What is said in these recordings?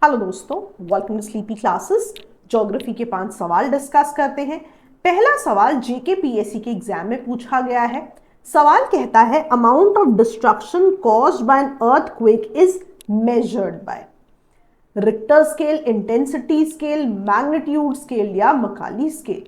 Hello दोस्तों, welcome to sleepy classes. Geography के 5 सवाल डिस्कस करते हैं। पहला सवाल जेकेपीएससी के एग्जाम में पूछा गया है। सवाल कहता है amount of destruction caused by an earthquake is measured by Richter scale, intensity scale, magnitude scale या मकाली स्केल।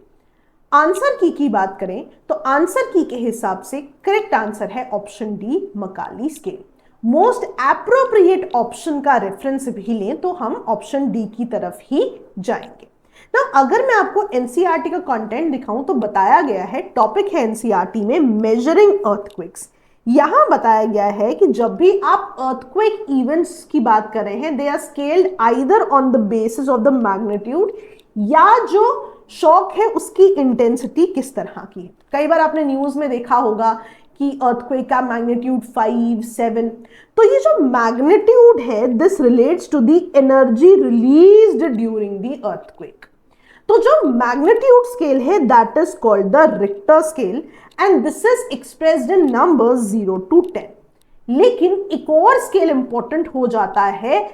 आंसर की बात करें तो आंसर की के हिसाब से करेक्ट आंसर है option D, Mercalli scale. Most appropriate option का रेफरेंस भी लें तो हम ऑप्शन डी की तरफ ही जाएंगे ना। अगर मैं आपको एनसीईआरटी का कंटेंट दिखाऊं तो बताया गया है, टॉपिक है एनसीईआरटी में मेजरिंग अर्थक्वेक्स। यहां बताया गया है कि जब भी आप अर्थक्वेक इवेंट्स की बात कर रहे हैं, they are scaled either on the basis of the magnitude या जो शॉक है उसकी इंटेंसिटी किस तरह की है। कई बार आपने न्यूज में देखा होगा कि अर्थक्वेक का मैग्नीट्यूड 5, 7। तो ये जो मैग्नीट्यूड है, this relates to the energy released during the earthquake. तो जो मैग्नीट्यूड स्केल है that is called the Richter scale and this is expressed in numbers 0 to 10। लेकिन एक और स्केल इंपॉर्टेंट हो जाता है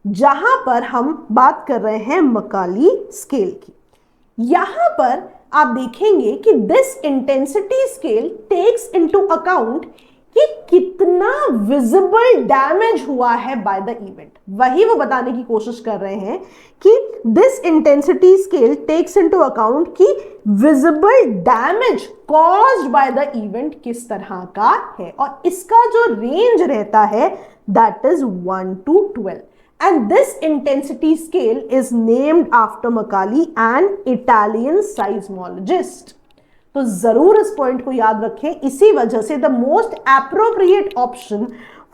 जहां पर हम बात कर रहे हैं मकाली स्केल की। यहां पर आप देखेंगे कि this intensity scale takes into account कि कितना विजिबल डैमेज हुआ है बाय द इवेंट। वही वो बताने की कोशिश कर रहे हैं कि this intensity scale takes into account कि visible damage caused by the event किस तरह का है, और इसका जो रेंज रहता है that is 1 to 12। And this intensity scale is named after Macaulay, an Italian seismologist। तो जरूर इस पॉइंट को याद रखें। इसी वजह से the most appropriate option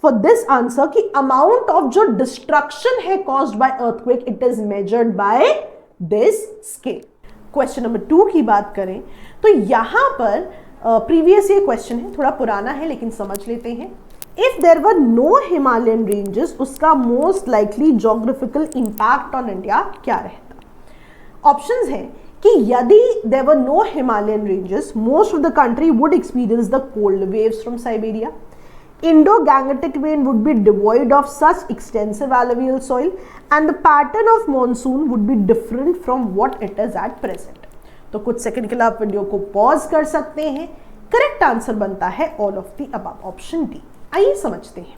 for this answer की अमाउंट ऑफ जो डिस्ट्रक्शन है caused by earthquake, it is measured by this scale. Question number 2 की बात करें तो यहां पर प्रीवियस ईयर क्वेश्चन है, थोड़ा पुराना है लेकिन समझ लेते हैं। If there were no Himalayan ranges, उसका most likely geographical impact on India क्या रहता। ऑप्शंस हैं कि यदि there were no Himalayan ranges, most of the country would experience the cold waves from Siberia. Indo-Gangetic Plain would be devoid of such extensive alluvial soil and the pattern of monsoon would be different from what it is at present। तो कुछ second के लिए आप video को pause कर सकते हैं। Correct answer बनता है all of the above, option D. आइए समझते हैं।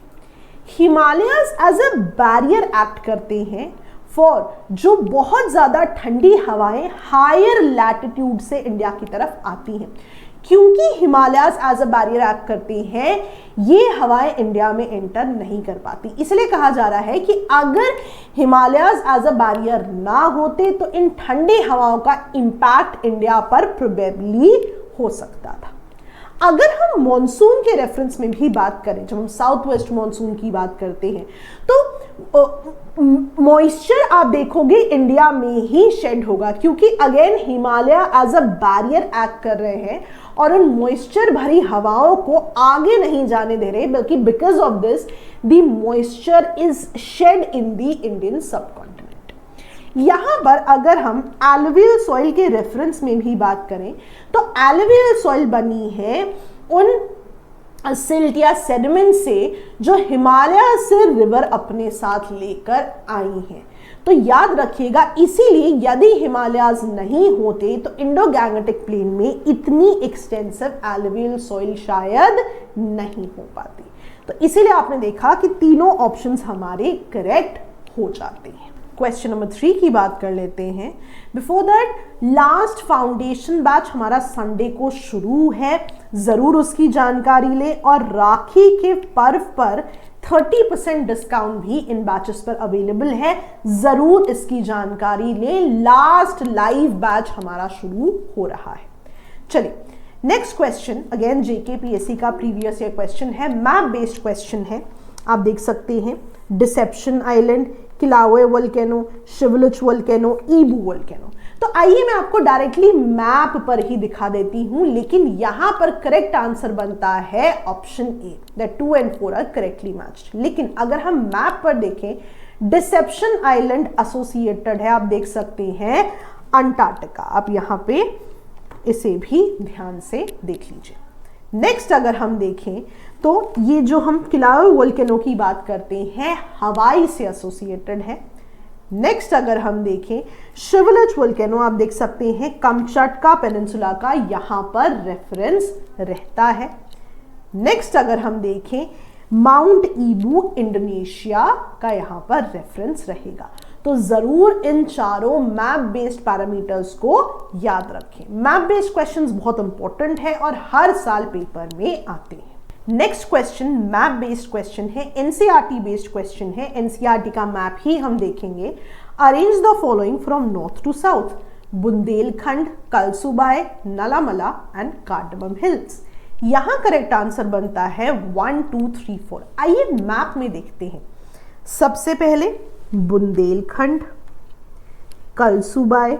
Himalayas as a barrier act करते हैं फॉर जो बहुत ज्यादा ठंडी हवाएं हायर लैटिट्यूड से इंडिया की तरफ आती हैं। क्योंकि Himalayas as a barrier act करते हैं, ये हवाएं इंडिया में एंटर नहीं कर पाती। इसलिए कहा जा रहा है कि अगर हिमालयस एज अ बैरियर ना होते तो इन ठंडी हवाओं का इंपैक्ट इंडिया पर प्रोबेबली हो सकता था। अगर हम मॉनसून के रेफरेंस में भी बात करें, जब हम साउथ वेस्ट मॉनसून की बात करते हैं तो मॉइस्चर आप देखोगे इंडिया में ही शेड होगा, क्योंकि again Himalaya as a barrier act कर रहे हैं और उन मॉइस्चर भरी हवाओं को आगे नहीं जाने दे रहे, बल्कि because of this the moisture is shed in the Indian subcontinent. यहां पर अगर हम एलुवियल सॉइल के रेफरेंस में भी बात करें तो एलुवियल सॉइल बनी है उन सिल्ट या सेडिमेंट से जो हिमालय से रिवर अपने साथ लेकर आई हैं। तो याद रखिएगा, इसीलिए यदि हिमालयाज नहीं होते तो इंडो गैंगेटिक प्लेन में इतनी एक्सटेंसिव एलुवियल सॉइल शायद नहीं हो पाती। तो इसीलिए आपने देखा कि तीनों ऑप्शंस हमारे करेक्ट हो जाते हैं। क्वेश्चन नंबर 3 की बात कर लेते हैं। Before that, last foundation batch हमारा संडे को शुरू है, जरूर उसकी जानकारी लें। और राखी के पर्व पर 30% डिस्काउंट भी इन बैचेस पर अवेलेबल है, जरूर इसकी जानकारी लें। लास्ट लाइव बैच हमारा शुरू हो रहा है। चलिए नेक्स्ट क्वेश्चन, अगेन जेकेपीएससी का प्रीवियस ईयर क्वेश्चन है, मैप बेस्ड क्वेश्चन है। आप देख सकते हैं Deception Island, Kilauea volcano, Shiveluch volcano, Ibu volcano. तो आइए मैं आपको डायरेक्टली मैप पर ही दिखा देती हूं, लेकिन यहां पर करेक्ट आंसर बनता है option A, that 2 and 4 are correctly matched. लेकिन अगर हम मैप पर देखें, डिसेप्शन आइलैंड एसोसिएटेड है, आप देख सकते हैं अंटार्कटिका। आप यहां पे इसे भी ध्यान से देख लीजिए। नेक्स्ट अगर हम देखें तो ये जो हम किलावे वोल्केनो की बात करते हैं, हवाई से एसोसिएटेड है। नेक्स्ट अगर हम देखें शिवलिच वोल्केनो, आप देख सकते हैं कमचटका पेनिनसुला का यहां पर रेफरेंस रहता है। नेक्स्ट अगर हम देखें माउंट ईबू इंडोनेशिया का यहां पर रेफरेंस रहेगा। तो जरूर इन चारों मैप बेस्ड पैरामीटर्स को याद रखें। मैप बेस्ड क्वेश्चंस बहुत इंपॉर्टेंट है और हर साल पेपर में आते हैं। Next question map based question है, एनसीईआरटी बेस्ड क्वेश्चन है। एनसीईआरटी का मैप ही हम देखेंगे। Arrange the following from north to south, Bundelkhand, Kalsubai, Nallamala and Cardamom Hills. यहां करेक्ट आंसर बनता है 1 2 3 4। आइए मैप में देखते हैं। सबसे पहले Bundelkhand, Kalsubai,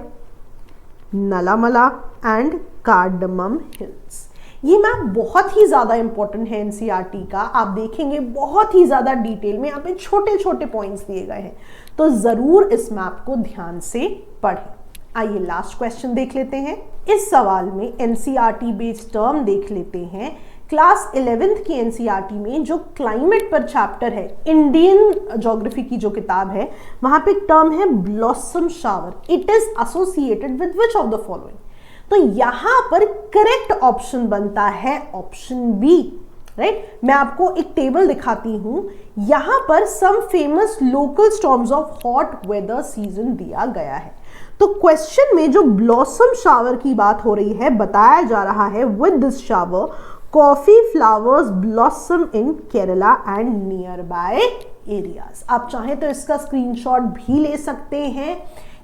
Nallamala and Cardamom Hills. ये मैप बहुत ही ज्यादा इंपॉर्टेंट है एनसीईआरटी का। आप देखेंगे बहुत ही ज्यादा डिटेल में यहाँ पे छोटे छोटे पॉइंट्स दिए गए हैं, तो जरूर इस मैप को ध्यान से पढ़ें। आइए लास्ट क्वेश्चन देख लेते हैं। इस सवाल में एनसीईआरटी बेस्ड टर्म देख लेते हैं। क्लास 11th की एनसीईआरटी में जो क्लाइमेट पर चैप्टर है, इंडियन ज्योग्राफी की जो किताब है, वहां पे एक टर्म है blossom shower. It is associated with which of the following. तो यहां पर करेक्ट ऑप्शन बनता है ऑप्शन बी, राइट। मैं आपको एक टेबल दिखाती हूं, यहां पर some famous local storms of hot weather season दिया गया है। तो क्वेश्चन में जो ब्लॉसम शावर की बात हो रही है, बताया जा रहा है with this shower coffee flowers blossom in Kerala and near by areas. आप चाहें तो इसका स्क्रीनशॉट भी ले सकते हैं,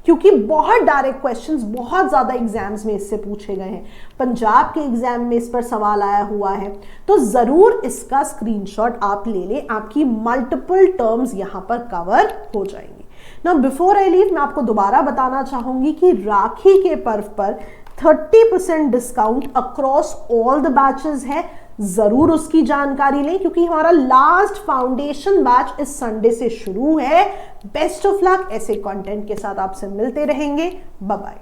क्योंकि बहुत डायरेक्ट क्वेश्चंस बहुत ज्यादा एग्जाम्स में इससे पूछे गए हैं। पंजाब के एग्जाम में इस पर सवाल आया हुआ है, तो जरूर इसका स्क्रीनशॉट आप ले लें। आपकी मल्टीपल टर्म्स यहां पर कवर हो जाएंगी। नाउ बिफोर आई लीव, मैं आपको दोबारा बताना चाहूंगी कि राखी के पर्व पर 30% discount across all the batches है। जरूर उसकी जानकारी लें, क्योंकि हमारा लास्ट फाउंडेशन बैच इस संडे से शुरू है। Best of luck. ऐसे कंटेंट के साथ आपसे मिलते रहेंगे। Bye bye.